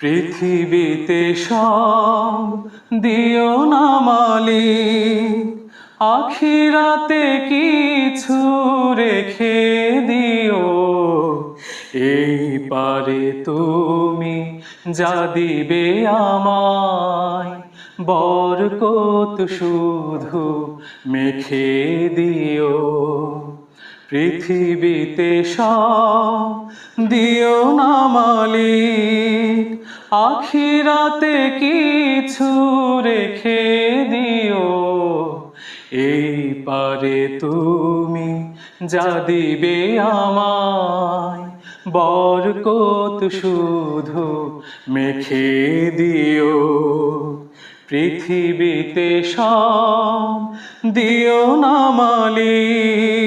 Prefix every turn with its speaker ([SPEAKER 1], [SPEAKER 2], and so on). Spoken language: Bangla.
[SPEAKER 1] পৃথিবীতে সব দিও না মালিক, আখিরাতে কিছু রেখে দিও। এই পারে তুমি যা দিবে আমায়, বরকত শুধু মেখে দিও। পৃথিবীতে সব দিও না মালিক, আখিরাতে কিছু রেখে দিও। এই পারে তুমি যা দিবে আমায়, বরকত শুধু মেখে দিও। পৃথিবীতে সব দিও না মালিক।